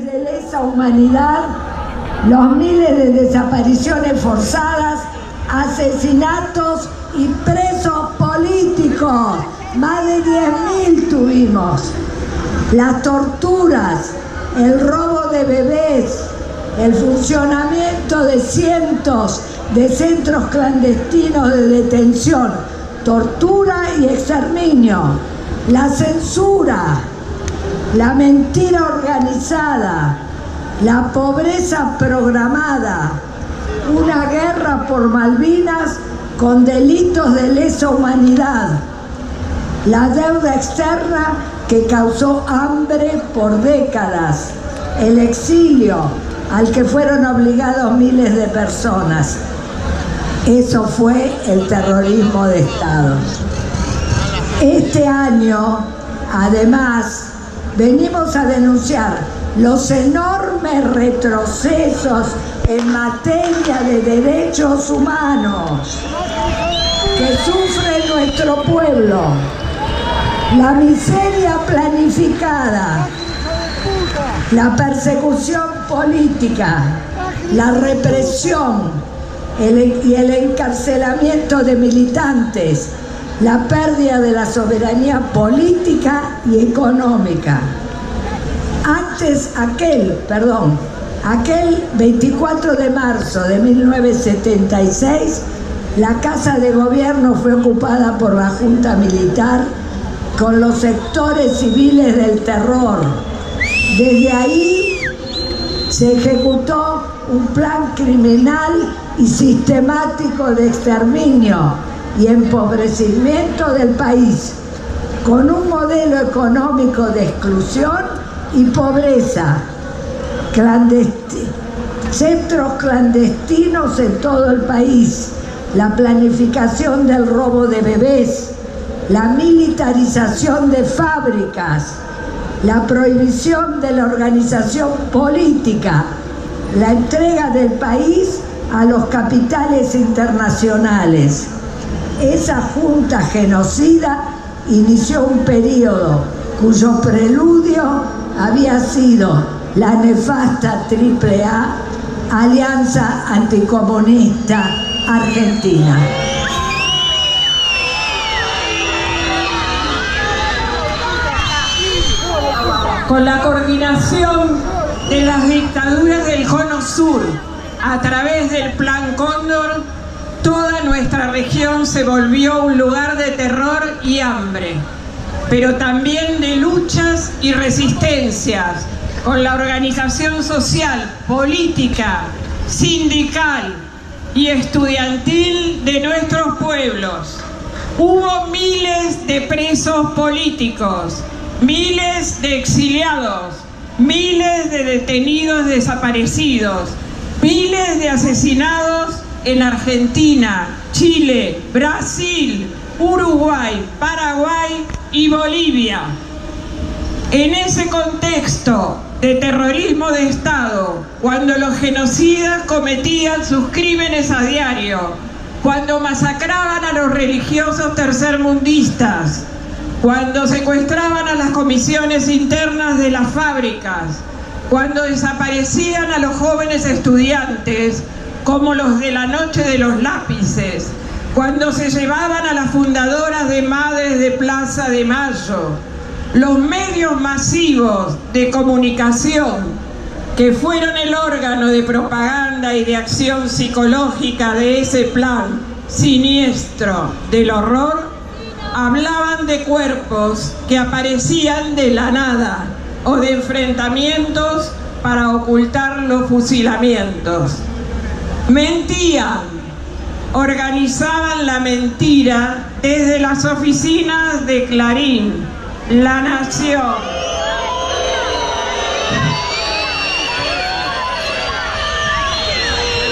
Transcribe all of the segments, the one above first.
crímenes de lesa humanidad, los miles de desapariciones forzadas, asesinatos y presos políticos. Más de 10.000 tuvimos. Las torturas, el robo de bebés, el funcionamiento de cientos de centros clandestinos de detención, tortura y exterminio, la censura, la mentira organizada, la pobreza programada, una guerra por Malvinas con delitos de lesa humanidad, la deuda externa que causó hambre por décadas, el exilio al que fueron obligados miles de personas. Eso fue el terrorismo de Estado. Este año, además, venimos a denunciar los enormes retrocesos en materia de derechos humanos que sufre nuestro pueblo, la miseria planificada, la persecución política, la represión y el encarcelamiento de militantes, la pérdida de la soberanía política y económica. Aquel 24 de marzo de 1976, la Casa de Gobierno fue ocupada por la Junta Militar con los sectores civiles del terror. Desde ahí se ejecutó un plan criminal y sistemático de exterminio y empobrecimiento del país, con un modelo económico de exclusión y pobreza, centros clandestinos en todo el país, la planificación del robo de bebés, la militarización de fábricas, la prohibición de la organización política, la entrega del país a los capitales internacionales. Esa junta genocida inició un periodo cuyo preludio había sido la nefasta AAA, Alianza Anticomunista Argentina. Con la coordinación de las dictaduras del Cono Sur, a través del Plan Cóndor, toda nuestra región se volvió un lugar de terror y hambre, pero también de luchas y resistencias, con la organización social, política, sindical y estudiantil de nuestros pueblos. Hubo miles de presos políticos, miles de exiliados, miles de detenidos desaparecidos, miles de asesinados en Argentina, Chile, Brasil, Uruguay, Paraguay y Bolivia. En ese contexto de terrorismo de Estado, cuando los genocidas cometían sus crímenes a diario, cuando masacraban a los religiosos tercermundistas, cuando secuestraban a las comisiones internas de las fábricas, cuando desaparecían a los jóvenes estudiantes, como los de la Noche de los Lápices, cuando se llevaban a las fundadoras de Madres de Plaza de Mayo, los medios masivos de comunicación, que fueron el órgano de propaganda y de acción psicológica de ese plan siniestro del horror, hablaban de cuerpos que aparecían de la nada o de enfrentamientos para ocultar los fusilamientos. Mentían, organizaban la mentira desde las oficinas de Clarín, La Nación,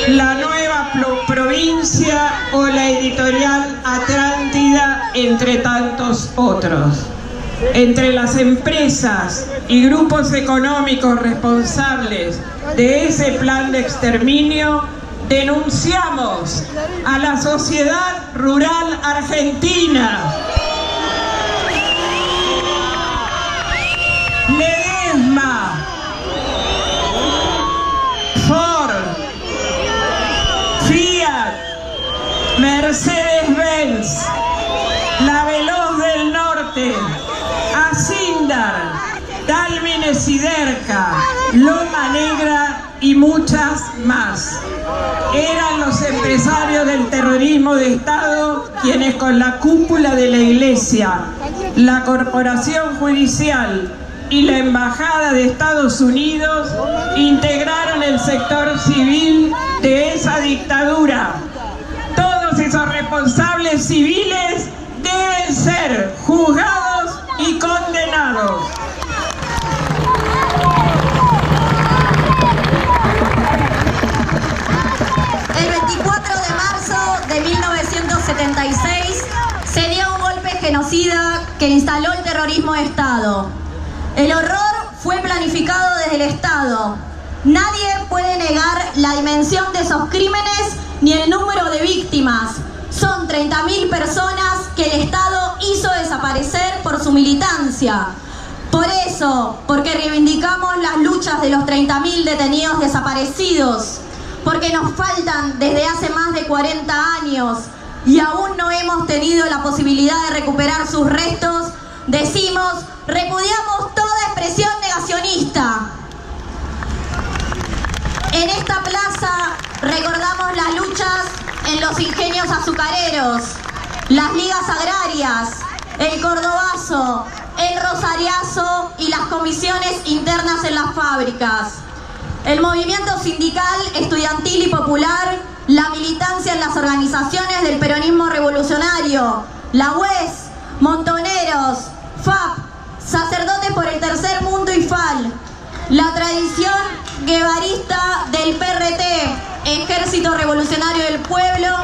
La Nueva Provincia o la editorial Atlántida, entre tantos otros. Entre las empresas y grupos económicos responsables de ese plan de exterminio, denunciamos a la sociedad rural argentina, Ledesma, Loma Negra y muchas más. Eran los empresarios del terrorismo de Estado quienes con la cúpula de la Iglesia, la Corporación Judicial y la Embajada de Estados Unidos integraron el sector civil de esa dictadura. Todos esos responsables civiles deben ser juzgados y condenados. El 24 de marzo de 1976 se dio un golpe genocida que instaló el terrorismo de Estado. El horror fue planificado desde el Estado. Nadie puede negar la dimensión de esos crímenes ni el número de víctimas. Son 30.000 personas que el Estado hizo desaparecer por su militancia. Por eso, porque reivindicamos las luchas de los 30.000 detenidos desaparecidos, porque nos faltan desde hace más de 40 años y aún no hemos tenido la posibilidad de recuperar sus restos, decimos, repudiamos toda expresión negacionista. En esta plaza recordamos las luchas en los ingenios azucareros, las ligas agrarias, el cordobazo, el rosariazo y las comisiones internas en las fábricas. El movimiento sindical, estudiantil y popular, la militancia en las organizaciones del peronismo revolucionario, la UES, Montoneros, FAP, Sacerdotes por el Tercer Mundo y FAL, la tradición guevarista del PRT, Ejército Revolucionario del Pueblo,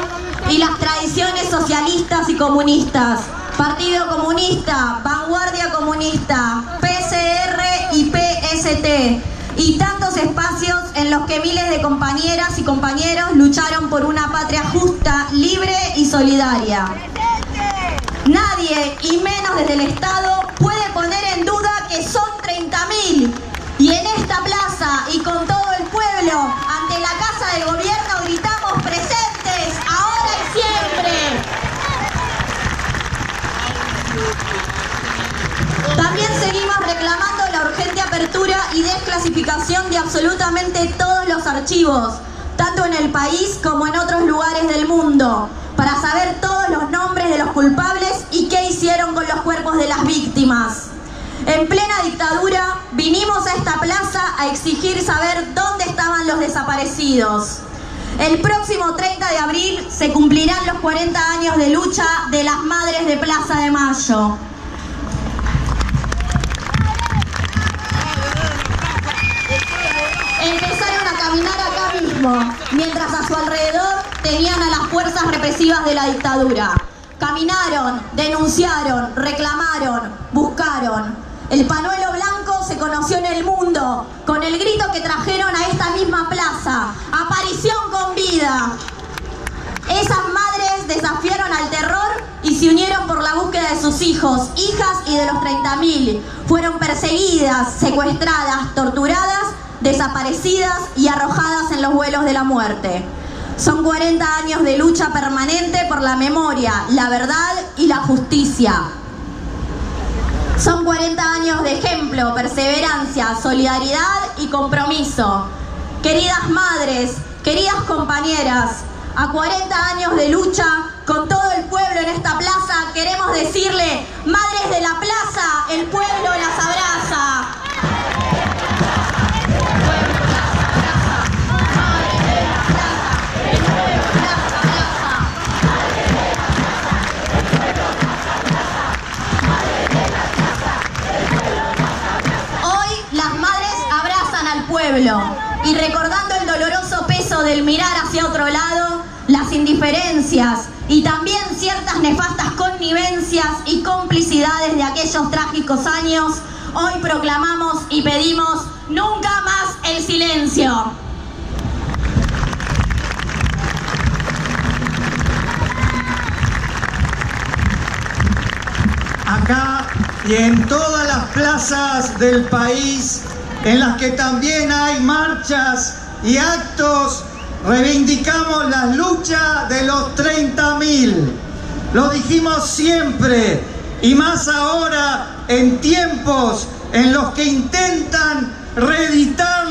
y las tradiciones socialistas y comunistas, Partido Comunista, Vanguardia Comunista, PCR y PST, y tantos espacios en los que miles de compañeras y compañeros lucharon por una patria justa, libre y solidaria. Nadie, y menos desde el Estado, puede poner en duda que son 30.000. Y en esta plaza y con todo el pueblo, ante la Casa del Gobierno, gritamos presentes, ahora y siempre. También seguimos reclamando la urgente apertura y desclasificación de absolutamente todos los archivos, tanto en el país como en otros lugares del mundo, para saber todos los nombres de los culpables y qué hicieron con los cuerpos de las víctimas. En plena dictadura vinimos a esta plaza a exigir saber dónde estaban los desaparecidos. El próximo 30 de abril se cumplirán los 40 años de lucha de las madres de Plaza de Mayo. Empezaron a caminar acá mismo, mientras a su alrededor tenían a las fuerzas represivas de la dictadura. Caminaron, denunciaron, reclamaron, buscaron. El pañuelo blanco se conoció en el mundo con el grito que trajeron a esta misma plaza: aparición con vida. Esas madres desafiaron al terror y se unieron por la búsqueda de sus hijos, hijas y de los 30.000. Fueron perseguidas, secuestradas, torturadas, desaparecidas y arrojadas en los vuelos de la muerte. Son 40 años de lucha permanente por la memoria, la verdad y la justicia. Son 40 años de ejemplo, perseverancia, solidaridad y compromiso. Queridas madres, queridas compañeras, a 40 años de lucha, con todo el pueblo en esta plaza, queremos decirle: madres de la plaza, el pueblo las abraza. Y recordando el doloroso peso del mirar hacia otro lado, las indiferencias y también ciertas nefastas connivencias y complicidades de aquellos trágicos años, hoy proclamamos y pedimos nunca más el silencio. Acá y en todas las plazas del país, en las que también hay marchas y actos, reivindicamos las luchas de los 30.000. Lo dijimos siempre, y más ahora en tiempos en los que intentan reeditar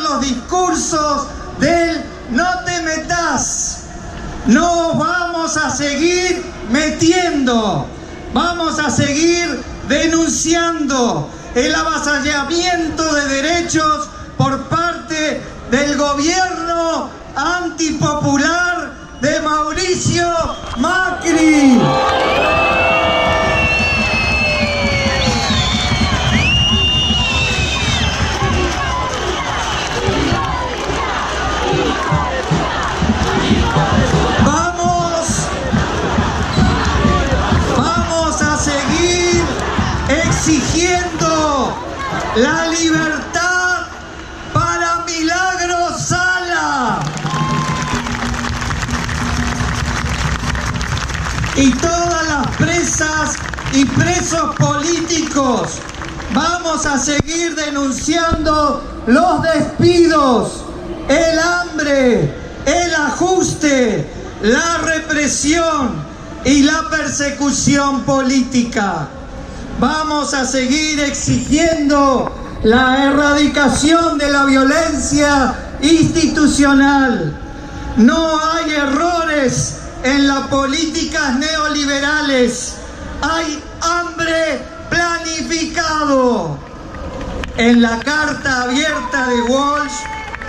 No vamos a seguir metiendo, vamos a seguir denunciando el avasallamiento de derechos por parte del gobierno antipopular de Mauricio Macri. Vamos a seguir exigiendo la libertad para Milagro Sala y todas las presas y presos políticos. Vamos a seguir denunciando los despidos, el hambre, el ajuste, la represión y la persecución política. Vamos a seguir exigiendo la erradicación de la violencia institucional. No hay errores en las políticas neoliberales. Hay hambre planificado. En la carta abierta de Walsh,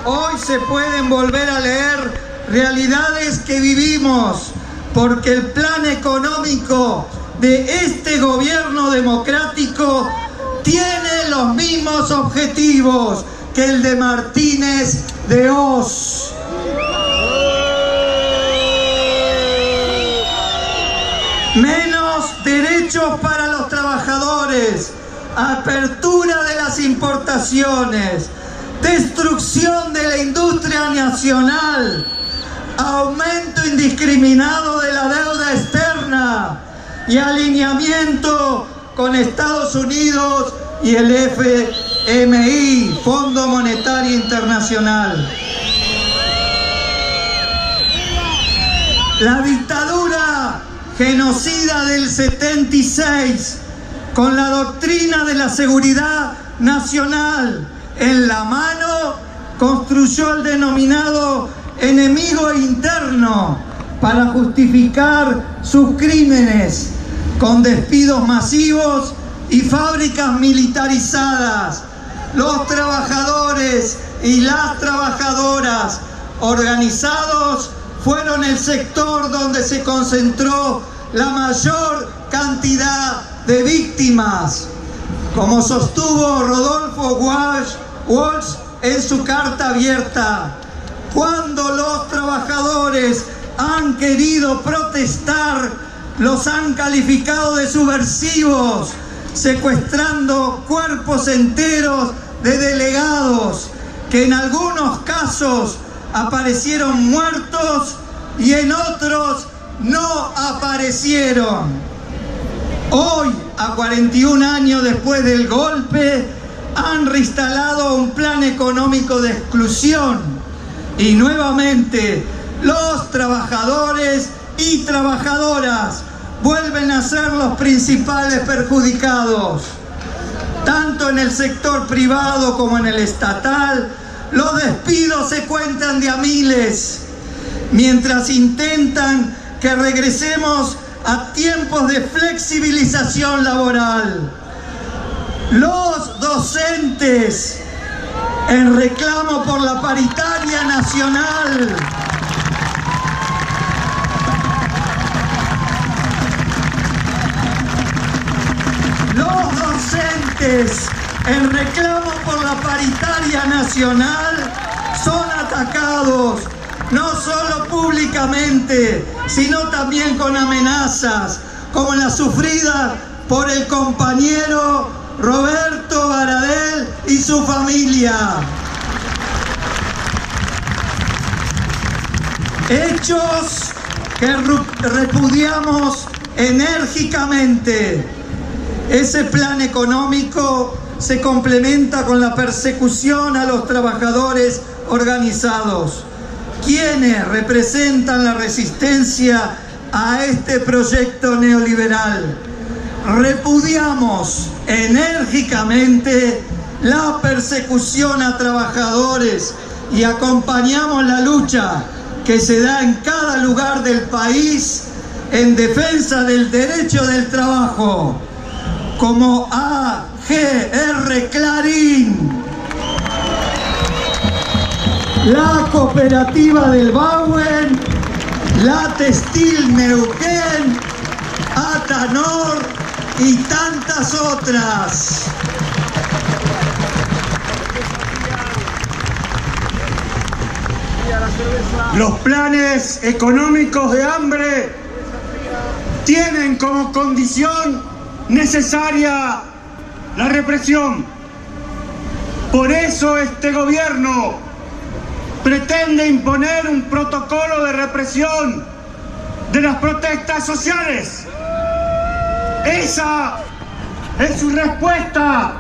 hoy se pueden volver a leer realidades que vivimos, porque el plan económico de este gobierno democrático tiene los mismos objetivos que el de Martínez de Oz. Menos derechos para los trabajadores, apertura de las importaciones, destrucción de la industria nacional, aumento indiscriminado de la deuda externa y alineamiento con Estados Unidos y el FMI, Fondo Monetario Internacional. La dictadura genocida del 76, con la doctrina de la seguridad nacional en la mano, construyó el denominado enemigo interno para justificar sus crímenes, con despidos masivos y fábricas militarizadas. Los trabajadores y las trabajadoras organizados fueron el sector donde se concentró la mayor cantidad de víctimas, como sostuvo Rodolfo Walsh en su carta abierta. Cuando los trabajadores han querido protestar, los han calificado de subversivos, secuestrando cuerpos enteros de delegados que en algunos casos aparecieron muertos y en otros no aparecieron. Hoy, a 41 años después del golpe, han reinstalado un plan económico de exclusión y nuevamente los trabajadores y trabajadoras vuelven a ser los principales perjudicados. Tanto en el sector privado como en el estatal, los despidos se cuentan de a miles, mientras intentan que regresemos a tiempos de flexibilización laboral. Los docentes, en reclamo por la paritaria nacional, en reclamo por la paritaria nacional, son atacados no solo públicamente, sino también con amenazas, como la sufrida por el compañero Roberto Baradel y su familia. Hechos que repudiamos enérgicamente. Ese plan económico se complementa con la persecución a los trabajadores organizados, quienes representan la resistencia a este proyecto neoliberal. Repudiamos enérgicamente la persecución a trabajadores y acompañamos la lucha que se da en cada lugar del país en defensa del derecho del trabajo, como AGR Clarín, la Cooperativa del Bauen, la Textil Neuquén, Atanor y tantas otras. Los planes económicos de hambre tienen como condición necesaria la represión. Por eso este gobierno pretende imponer un protocolo de represión de las protestas sociales. Esa es su respuesta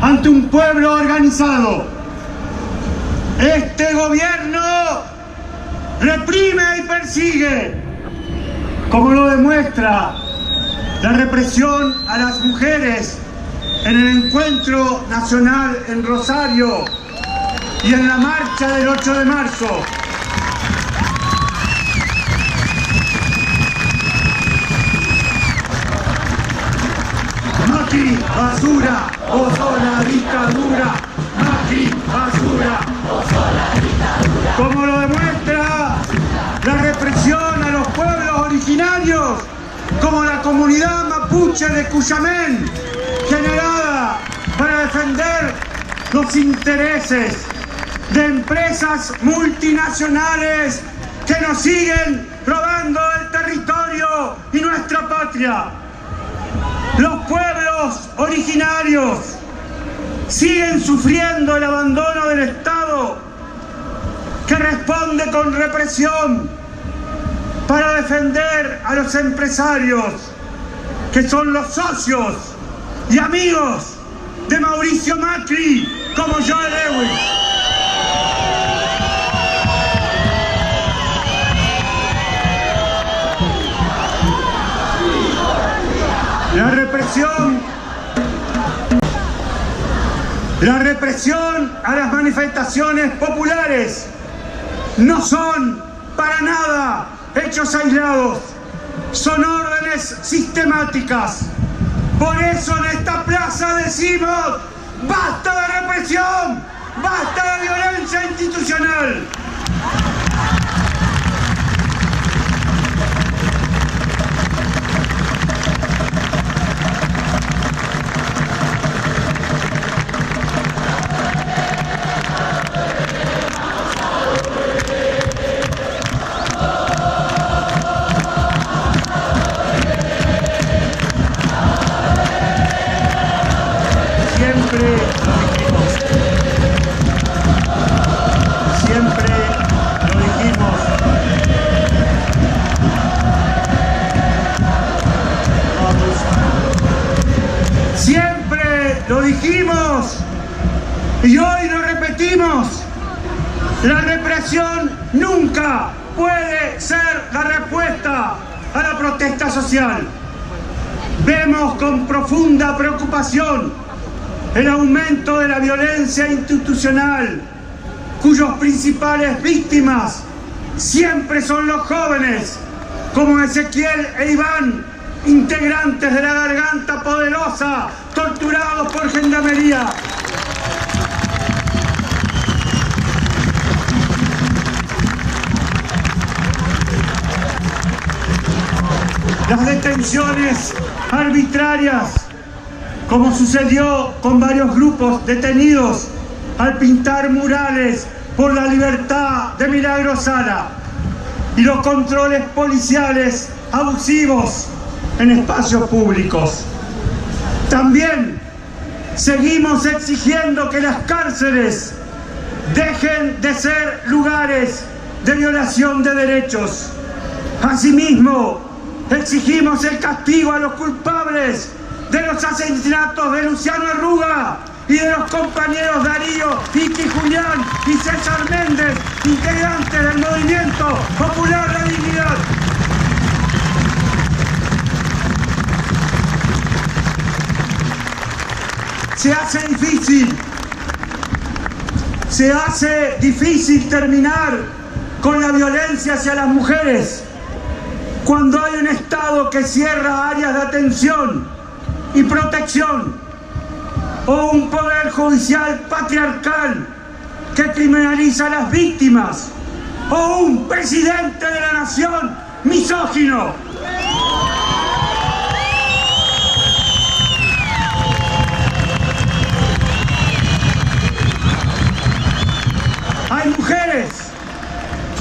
ante un pueblo organizado. Este gobierno reprime y persigue, como lo demuestra la represión a las mujeres en el encuentro nacional en Rosario y en la marcha del 8 de marzo. Macri, basura, vos sos la dictadura. Macri, basura, vos sos la dictadura. Como lo demuestra la represión a los pueblos originarios, como la comunidad mapuche de Cuyamén, generada para defender los intereses de empresas multinacionales que nos siguen robando el territorio y nuestra patria. Los pueblos originarios siguen sufriendo el abandono del Estado, que responde con represión para defender a los empresarios, que son los socios y amigos de Mauricio Macri, como Joe Lewis. La represión a las manifestaciones populares no son para nada hechos aislados, son órdenes sistemáticas. Por eso en esta plaza decimos: ¡basta de represión! ¡Basta de violencia institucional! Y hoy lo repetimos: la represión nunca puede ser la respuesta a la protesta social. Vemos con profunda preocupación el aumento de la violencia institucional, cuyos principales víctimas siempre son los jóvenes, como Ezequiel e Iván, integrantes de la Garganta Poderosa, torturados por gendarmería. Las detenciones arbitrarias, como sucedió con varios grupos detenidos al pintar murales por la libertad de Milagro Sala, y los controles policiales abusivos en espacios públicos. También seguimos exigiendo que las cárceles dejen de ser lugares de violación de derechos. Asimismo, exigimos el castigo a los culpables de los asesinatos de Luciano Arruga y de los compañeros Darío, Iki Julián y César Méndez, integrantes del Movimiento Popular La Dignidad. Se hace difícil terminar con la violencia hacia las mujeres, cuando hay un Estado que cierra áreas de atención y protección, o un poder judicial patriarcal que criminaliza a las víctimas, o un presidente de la nación misógino. Hay mujeres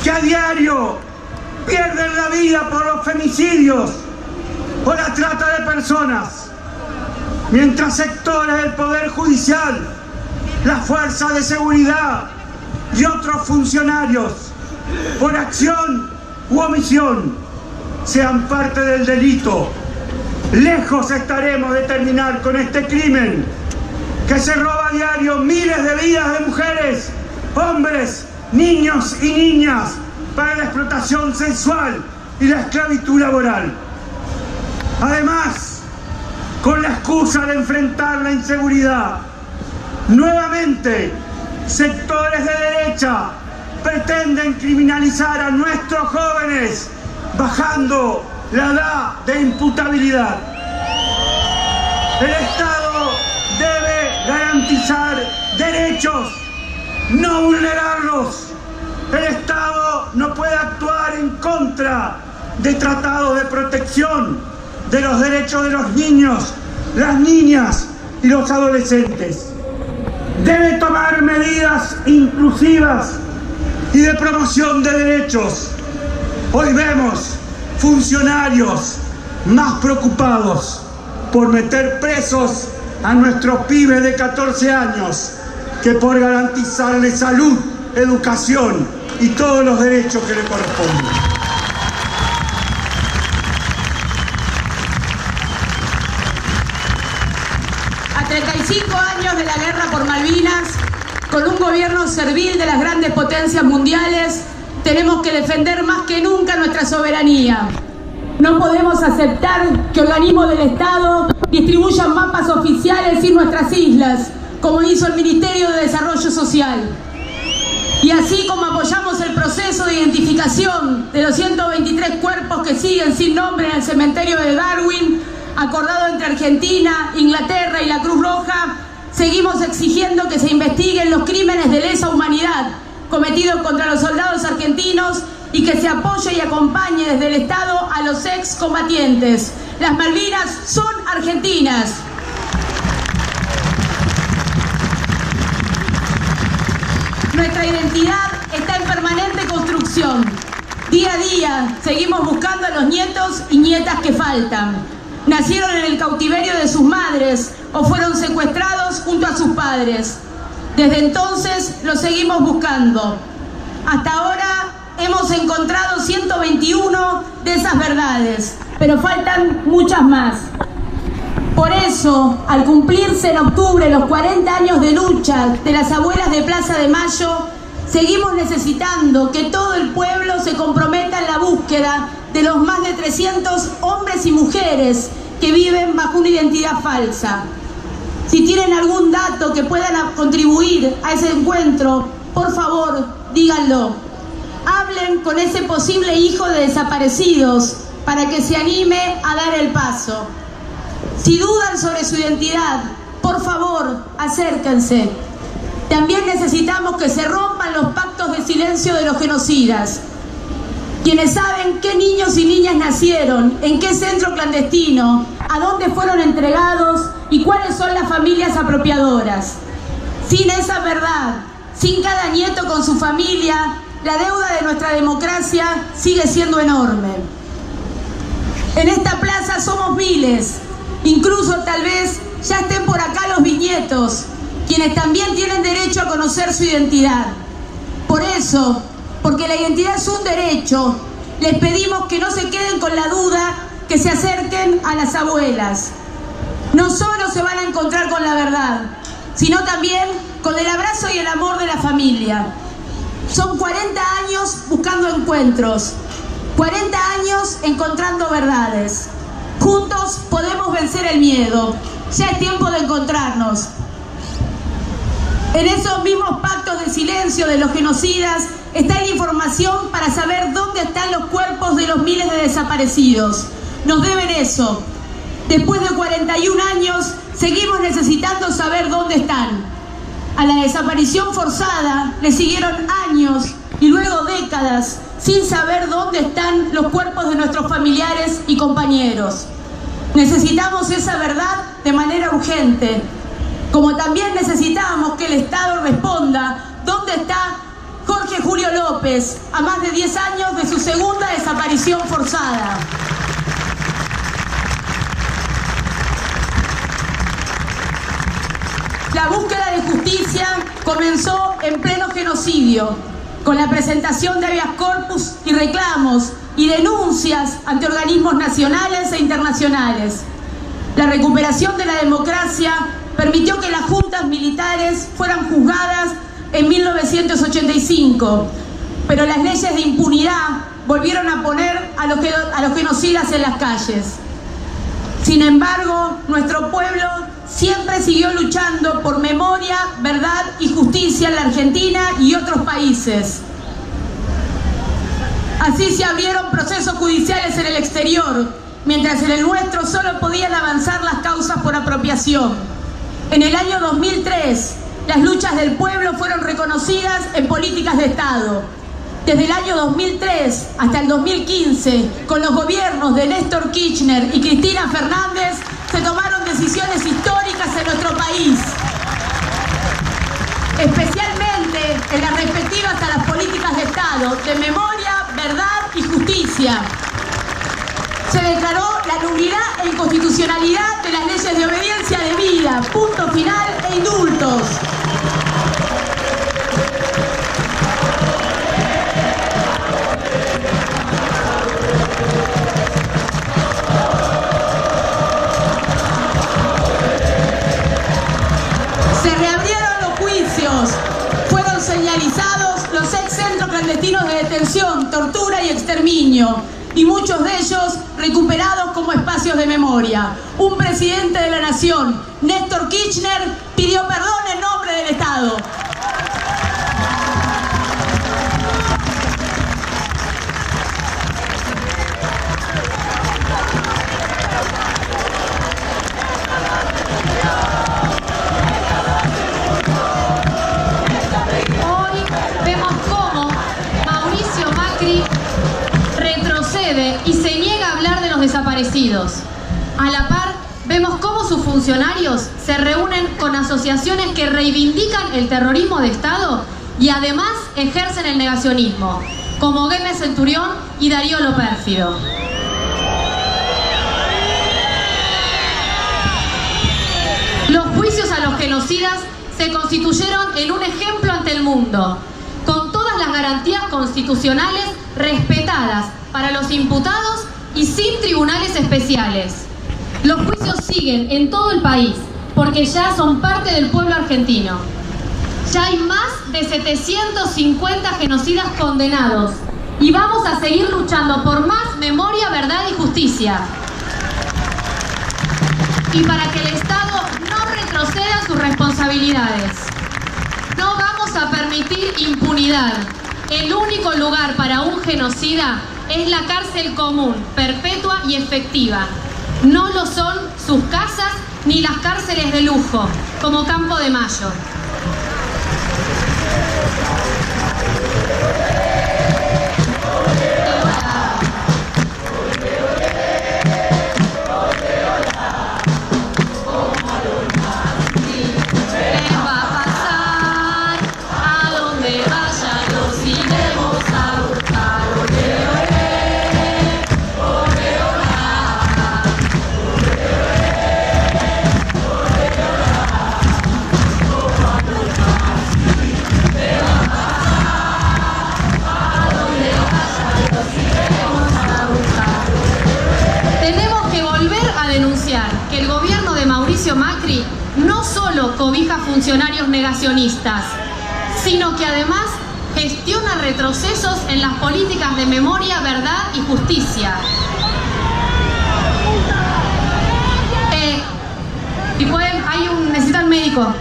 que a diario pierden la vida por los femicidios o la trata de personas, mientras sectores del Poder Judicial, las fuerzas de seguridad y otros funcionarios, por acción u omisión, sean parte del delito. Lejos estaremos de terminar con este crimen que se roba a diario miles de vidas de mujeres, hombres, niños y niñas para la explotación sexual y la esclavitud laboral. Además, con la excusa de enfrentar la inseguridad, nuevamente sectores de derecha pretenden criminalizar a nuestros jóvenes, bajando la edad de imputabilidad. El Estado debe garantizar derechos, no vulnerarlos. El Estado no puede actuar en contra de tratados de protección de los derechos de los niños, las niñas y los adolescentes. Debe tomar medidas inclusivas y de promoción de derechos. Hoy vemos funcionarios más preocupados por meter presos a nuestros pibes de 14 años que por garantizarles salud, educación y todos los derechos que le corresponden. A 35 años de la guerra por Malvinas, con un gobierno servil de las grandes potencias mundiales, tenemos que defender más que nunca nuestra soberanía. No podemos aceptar que organismos del Estado distribuyan mapas oficiales en nuestras islas, como hizo el Ministerio de Desarrollo Social. Y así como apoyamos el proceso de identificación de los 123 cuerpos que siguen sin nombre en el cementerio de Darwin, acordado entre Argentina, Inglaterra y la Cruz Roja, seguimos exigiendo que se investiguen los crímenes de lesa humanidad cometidos contra los soldados argentinos y que se apoye y acompañe desde el Estado a los excombatientes. Las Malvinas son argentinas. Nuestra identidad está en permanente construcción. Día a día seguimos buscando a los nietos y nietas que faltan. Nacieron en el cautiverio de sus madres o fueron secuestrados junto a sus padres. Desde entonces los seguimos buscando. Hasta ahora hemos encontrado 121 de esas verdades, pero faltan muchas más. Por eso, al cumplirse en octubre los 40 años de lucha de las abuelas de Plaza de Mayo, seguimos necesitando que todo el pueblo se comprometa en la búsqueda de los más de 300 hombres y mujeres que viven bajo una identidad falsa. Si tienen algún dato que puedan contribuir a ese encuentro, por favor, díganlo. Hablen con ese posible hijo de desaparecidos para que se anime a dar el paso. Si dudan sobre su identidad, por favor, acérquense. También necesitamos que se rompan los pactos de silencio de los genocidas. Quienes saben qué niños y niñas nacieron, en qué centro clandestino, a dónde fueron entregados y cuáles son las familias apropiadoras. Sin esa verdad, sin cada nieto con su familia, la deuda de nuestra democracia sigue siendo enorme. En esta plaza somos miles, incluso tal vez ya estén por acá los bisnietos, quienes también tienen derecho a conocer su identidad. Por eso, porque la identidad es un derecho, les pedimos que no se queden con la duda, que se acerquen a las abuelas. No solo se van a encontrar con la verdad, sino también con el abrazo y el amor de la familia. Son 40 años buscando encuentros, 40 años encontrando verdades. Juntos podemos vencer el miedo. Ya es tiempo de encontrarnos. En esos mismos pactos de silencio silencio de los genocidas está la información para saber dónde están los cuerpos de los miles de desaparecidos. Nos deben eso. Después de 41 años, seguimos necesitando saber dónde están. A la desaparición forzada le siguieron años y luego décadas sin saber dónde están los cuerpos de nuestros familiares y compañeros. Necesitamos esa verdad de manera urgente, como también necesitamos que el Estado responda dónde está Jorge Julio López, a más de 10 años de su segunda desaparición forzada. La búsqueda de justicia comenzó en pleno genocidio, con la presentación de habeas corpus y reclamos y denuncias ante organismos nacionales e internacionales. La recuperación de la democracia permitió que las juntas militares fueran juzgadas en 1985, pero las leyes de impunidad volvieron a poner a los genocidas en las calles. Sin embargo, nuestro pueblo siempre siguió luchando por memoria, verdad y justicia en la Argentina y otros países. Así se abrieron procesos judiciales en el exterior, mientras en el nuestro solo podían avanzar las causas por apropiación. En el año 2003, las luchas del pueblo fueron reconocidas en políticas de Estado. Desde el año 2003 hasta el 2015, con los gobiernos de Néstor Kirchner y Cristina Fernández, se tomaron decisiones históricas en nuestro país, especialmente en las respectivas a las políticas de Estado de memoria, verdad y justicia. Se declaró la nulidad e inconstitucionalidad de las leyes de obediencia debida, punto final e indultos. Se reabrieron los juicios, fueron señalizados los ex centros clandestinos de detención, tortura y exterminio, y muchos de ellos recuperados como espacios de memoria. Un presidente de la nación, Néstor Kirchner, pidió perdón en nombre del Estado. Hoy vemos cómo Mauricio Macri retrocede y se niega a hablar de los desaparecidos. A la par, vemos cómo sus funcionarios se reúnen con asociaciones que reivindican el terrorismo de Estado y además ejercen el negacionismo, como Güemes Centurión y Darío Lo Pérfido. Los juicios a los genocidas se constituyeron en un ejemplo ante el mundo, con todas las garantías constitucionales respetadas para los imputados y sin tribunales especiales. Los juicios siguen en todo el país porque ya son parte del pueblo argentino. Ya hay más de 750 genocidas condenados y vamos a seguir luchando por más memoria, verdad y justicia. Y para que el Estado no retroceda sus responsabilidades. No vamos a permitir impunidad. El único lugar para un genocida es la cárcel común, perpetua y efectiva. No lo son sus casas ni las cárceles de lujo, como Campo de Mayo. Que el gobierno de Mauricio Macri no solo cobija funcionarios negacionistas, sino que además gestiona retrocesos en las políticas de memoria, verdad y justicia. Si pueden, necesitan médico.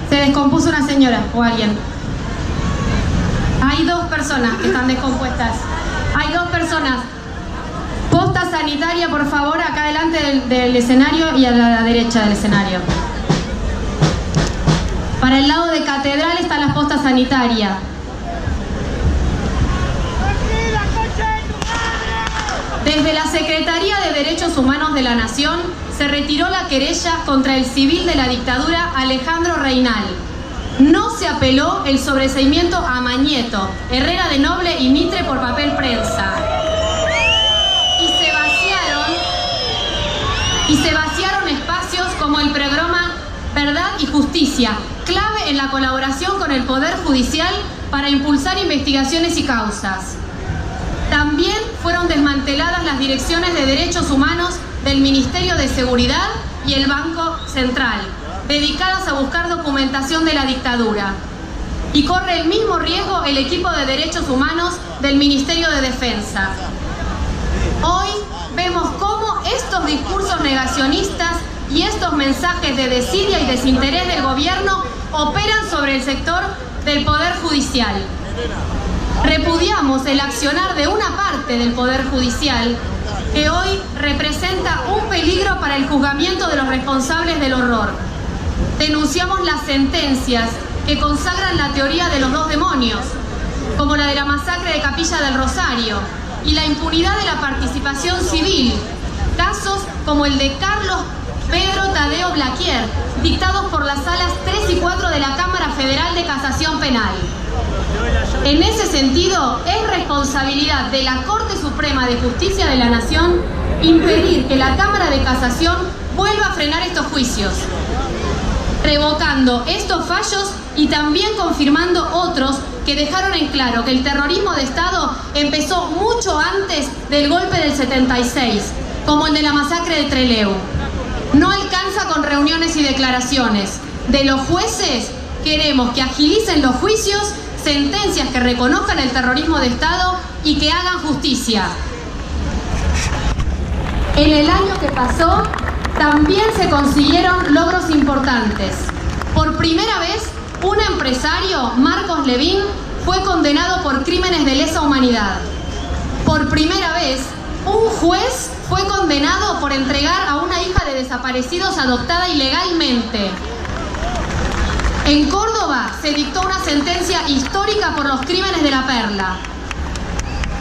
Se descompuso una señora o alguien. Hay dos personas que están descompuestas. Hay dos personas. Posta sanitaria, por favor, acá delante del escenario y a la derecha del escenario. Para el lado de Catedral está la posta sanitaria. Desde la Secretaría de Derechos Humanos de la Nación se retiró la querella contra el civil de la dictadura Alejandro Reynal. No se apeló el sobreseimiento a Mañeto, Herrera de Noble y Mitre por papel prensa. Y se vaciaron espacios como el programa Verdad y Justicia, clave en la colaboración con el Poder Judicial para impulsar investigaciones y causas. También fueron desmanteladas las direcciones de derechos humanos del Ministerio de Seguridad y el Banco Central, dedicadas a buscar documentación de la dictadura. Y corre el mismo riesgo el equipo de derechos humanos del Ministerio de Defensa. Hoy vemos cómo estos discursos negacionistas y estos mensajes de desidia y desinterés del gobierno operan sobre el sector del Poder Judicial. Repudiamos el accionar de una parte del Poder Judicial que hoy representa un peligro para el juzgamiento de los responsables del horror. Denunciamos las sentencias que consagran la teoría de los dos demonios, como la de la masacre de Capilla del Rosario, y la impunidad de la participación civil, casos como el de Carlos Pedro Tadeo Blaquier, dictados por las salas 3 y 4 de la Cámara Federal de Casación Penal. En ese sentido, es responsabilidad de la Corte Suprema de Justicia de la Nación impedir que la Cámara de Casación vuelva a frenar estos juicios, revocando estos fallos y también confirmando otros que dejaron en claro que el terrorismo de Estado empezó mucho antes del golpe del 76, como el de la masacre de Trelew. No alcanza con reuniones y declaraciones. De los jueces queremos que agilicen los juicios, sentencias que reconozcan el terrorismo de Estado y que hagan justicia. En el año que pasó, también se consiguieron logros importantes. Por primera vez, un empresario, Marcos Levín, fue condenado por crímenes de lesa humanidad. Por primera vez, un juez fue condenado por entregar a una hija de desaparecidos adoptada ilegalmente. En Córdoba se dictó una sentencia histórica por los crímenes de La Perla.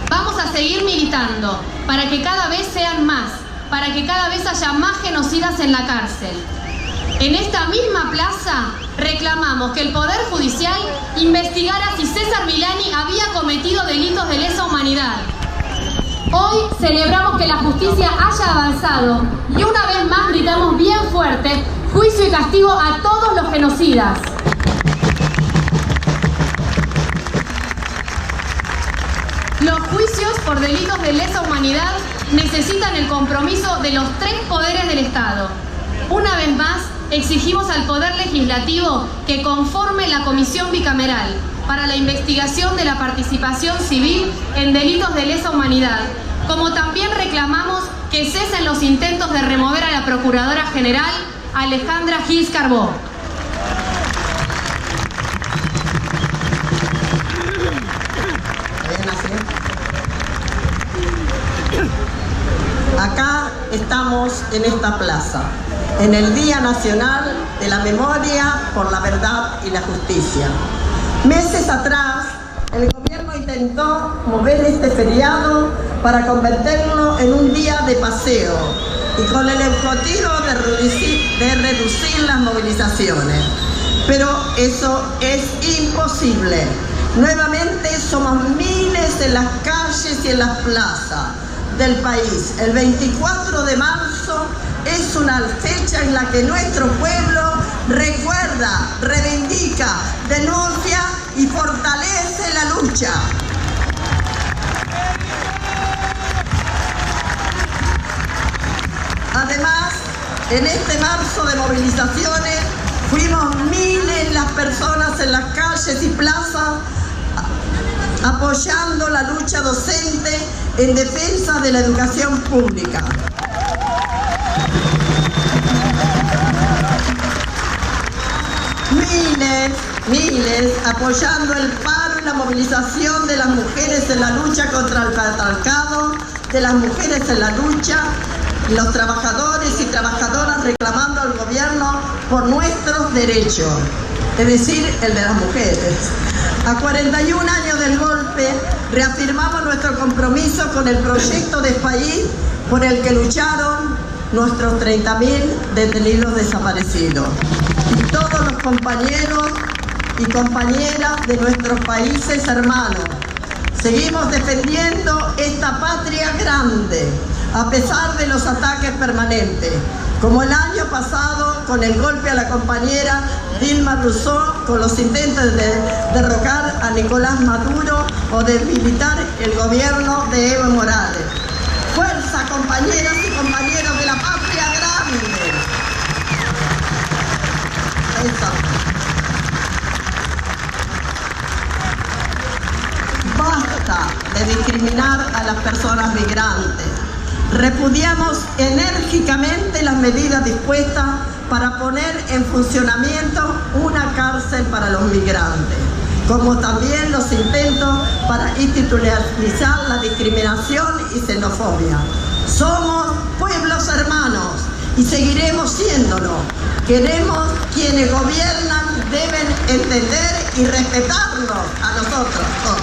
Vamos a seguir militando para que cada vez sean más, para que cada vez haya más genocidas en la cárcel. En esta misma plaza reclamamos que el Poder Judicial investigara si César Milani había cometido delitos de lesa humanidad. Hoy celebramos que la justicia haya avanzado y una vez más gritamos bien fuerte: juicio y castigo a todos los genocidas. Los juicios por delitos de lesa humanidad necesitan el compromiso de los 3 poderes del Estado. Una vez más, exigimos al Poder Legislativo que conforme la Comisión Bicameral para la investigación de la participación civil en delitos de lesa humanidad, como también reclamamos que cesen los intentos de remover a la Procuradora General Alejandra Gils Carbó. Acá estamos en esta plaza, en el Día Nacional de la Memoria por la Verdad y la Justicia. Meses atrás, el gobierno intentó mover este feriado para convertirlo en un día de paseo y con el objetivo de reducir las movilizaciones. Pero eso es imposible. Nuevamente somos miles en las calles y en las plazas del país. El 24 de marzo es una fecha en la que nuestro pueblo recuerda, reivindica, denuncia y fortalece la lucha. Además, en este marzo de movilizaciones fuimos miles las personas en las calles y plazas apoyando la lucha docente en defensa de la educación pública. Miles miles, apoyando el paro y la movilización de las mujeres en la lucha contra el patriarcado, de las mujeres en la lucha, los trabajadores y trabajadoras reclamando al gobierno por nuestros derechos, es decir, el de las mujeres. A 41 años del golpe, reafirmamos nuestro compromiso con el proyecto de país por el que lucharon nuestros 30.000 detenidos desaparecidos y todos los compañeros y compañeras de nuestros países hermanos. Seguimos defendiendo esta patria grande, a pesar de los ataques permanentes, como el año pasado con el golpe a la compañera Dilma Rousseff, con los intentos de derrocar a Nicolás Maduro o debilitar el gobierno de Evo Morales. ¡Fuerza, compañeras y compañeros de la patria grande! Eso. Basta de discriminar a las personas migrantes. Repudiamos enérgicamente las medidas dispuestas para poner en funcionamiento una cárcel para los migrantes, como también los intentos para institucionalizar la discriminación y xenofobia. Somos pueblos hermanos y seguiremos siéndolo. Queremos quienes gobiernan deben entender y respetarnos a nosotros todos.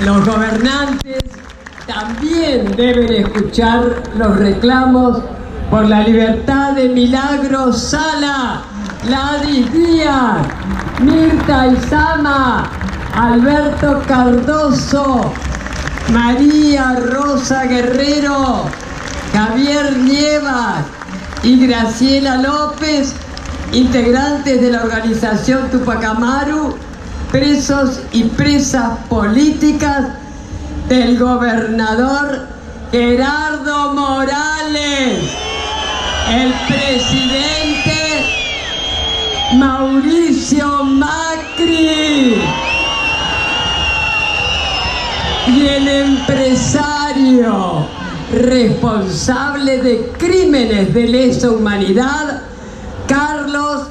Los gobernantes también deben escuchar los reclamos por la libertad de Milagro Sala, Gladys Díaz, Mirta Izama, Alberto Cardoso, María Rosa Guerrero, Javier Nievas y Graciela López, integrantes de la organización Tupac Amaru, presos y presas políticas del gobernador Gerardo Morales, el presidente Mauricio Macri y el empresario responsable de crímenes de lesa humanidad, Carlos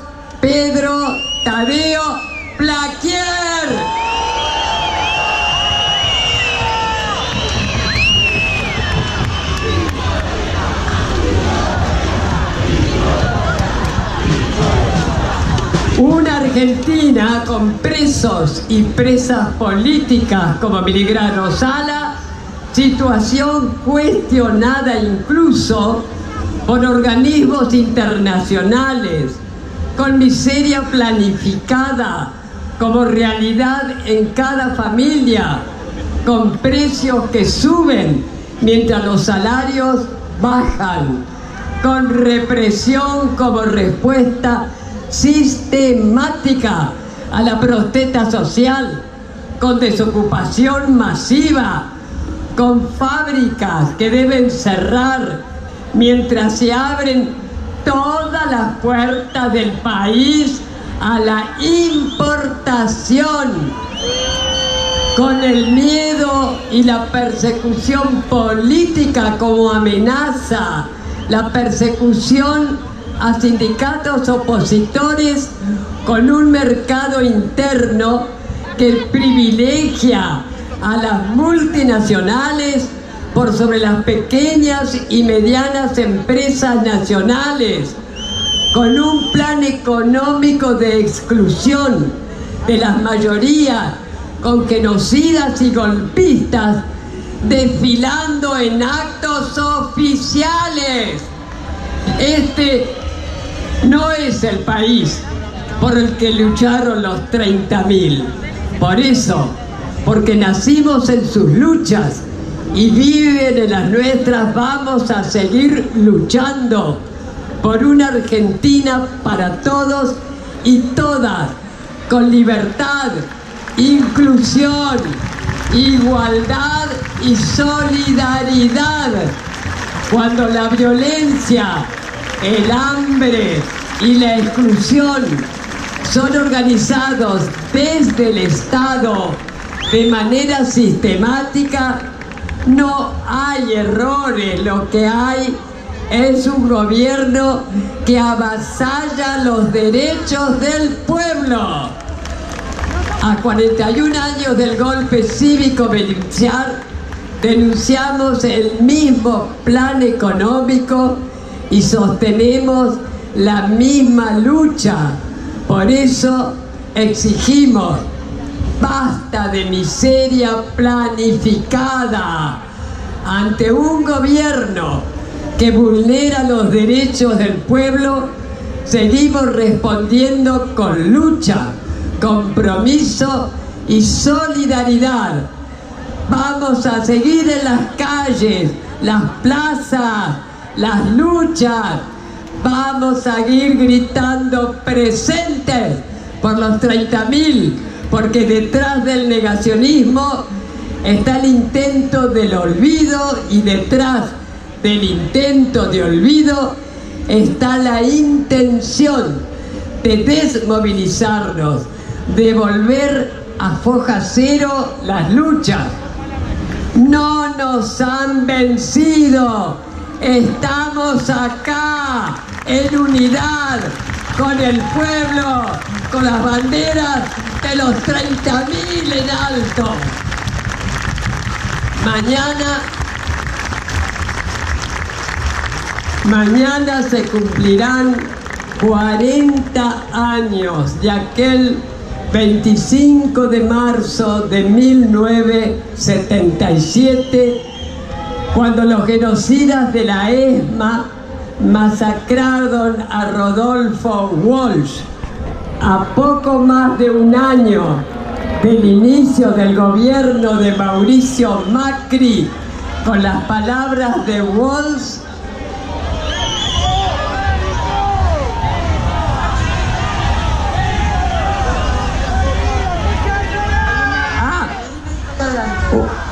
Pedro Tadeo Plaquier. Una Argentina con presos y presas políticas como Milagro Sala, situación cuestionada incluso por organismos internacionales, con miseria planificada como realidad en cada familia, con precios que suben mientras los salarios bajan, con represión como respuesta sistemática a la protesta social, con desocupación masiva, con fábricas que deben cerrar mientras se abren todas las puertas del país a la importación, con el miedo y la persecución política como amenaza, la persecución a sindicatos opositores, con un mercado interno que privilegia a las multinacionales por sobre las pequeñas y medianas empresas nacionales, con un plan económico de exclusión de las mayorías, con genocidas y golpistas desfilando en actos oficiales. Este no es el país por el que lucharon los 30.000. Por eso, porque nacimos en sus luchas y viven en las nuestras, vamos a seguir luchando por una Argentina para todos y todas, con libertad, inclusión, igualdad y solidaridad. Cuando la violencia, el hambre y la exclusión son organizados desde el Estado de manera sistemática, no hay errores, lo que hay es un gobierno que avasalla los derechos del pueblo. A 41 años del golpe cívico-militar, denunciamos el mismo plan económico y sostenemos la misma lucha. Por eso exigimos basta de miseria planificada. Ante un gobierno que vulnera los derechos del pueblo, seguimos respondiendo con lucha, compromiso y solidaridad. Vamos a seguir en las calles, las plazas, las luchas. Vamos a seguir gritando presentes por los 30.000, porque detrás del negacionismo está el intento del olvido y detrás del intento de olvido está la intención de desmovilizarnos, de volver a foja cero las luchas. No nos han vencido, estamos acá en unidad con el pueblo, con las banderas de los 30.000 en alto. Mañana se cumplirán 40 años de aquel 25 de marzo de 1977, cuando los genocidas de la ESMA masacraron a Rodolfo Walsh. A poco más de un año del inicio del gobierno de Mauricio Macri, con las palabras de Walsh,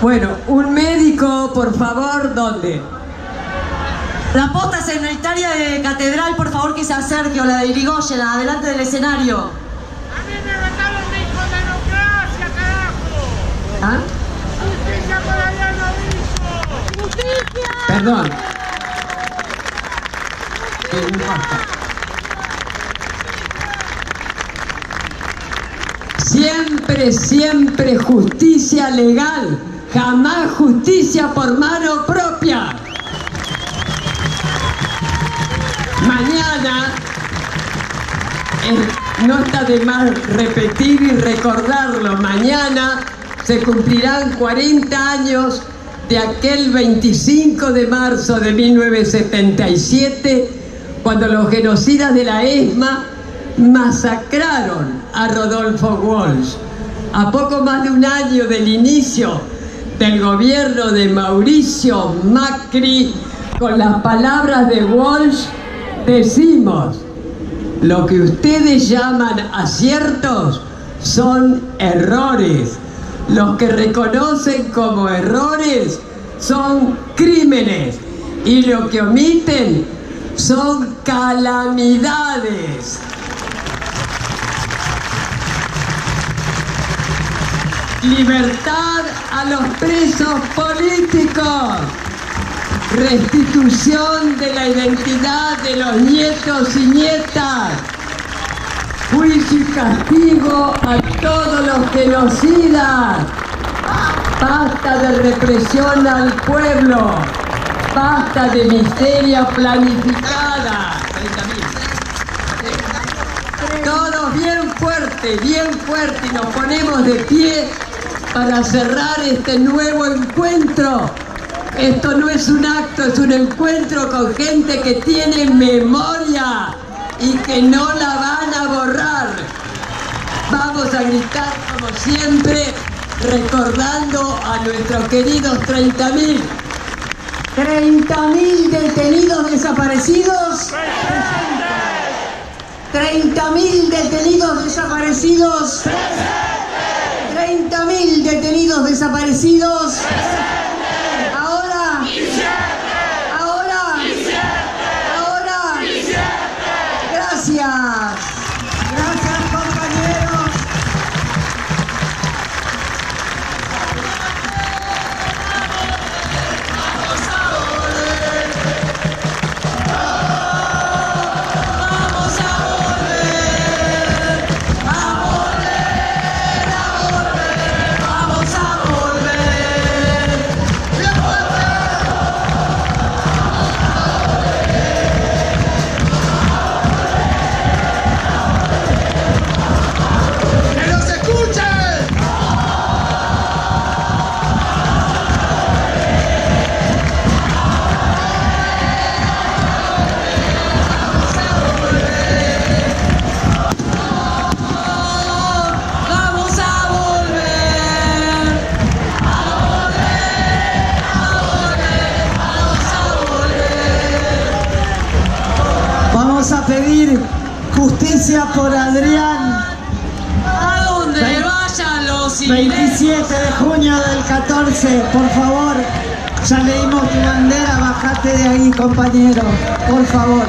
bueno, un médico, por favor, ¿dónde? La posta sanitaria de Catedral, por favor, que se acerque, o la de Irigoyen, adelante del escenario. A mí me mataron de democracia, carajo. ¿Ah? Justicia para Diana Viso. ¡Justicia! Perdón. Siempre, siempre justicia legal, jamás justicia por mano propia. Mañana, no está de más repetir y recordarlo, mañana se cumplirán 40 años de aquel 25 de marzo de 1977, cuando los genocidas de la ESMA masacraron a Rodolfo Walsh. A poco más de un año del inicio del gobierno de Mauricio Macri, con las palabras de Walsh, decimos: lo que ustedes llaman aciertos son errores. Los que reconocen como errores son crímenes y lo que omiten son calamidades. Libertad a los presos políticos. Restitución de la identidad de los nietos y nietas. Juicio y castigo a todos los genocidas. Basta de represión al pueblo. Basta de miseria planificada. Todos bien fuerte, y nos ponemos de pie para cerrar este nuevo encuentro. Esto no es un acto, es un encuentro con gente que tiene memoria y que no la van a borrar. Vamos a gritar como siempre, recordando a nuestros queridos 30.000. 30.000 detenidos desaparecidos. 30.000 detenidos desaparecidos. 30.000 detenidos desaparecidos. Ahora. Gracias. Gracias, compañeros. Justicia por Adrián. ¿A dónde vayan los ingleses? 27 de junio del 14, por favor. Ya leímos tu bandera, bajate de ahí, compañero, por favor.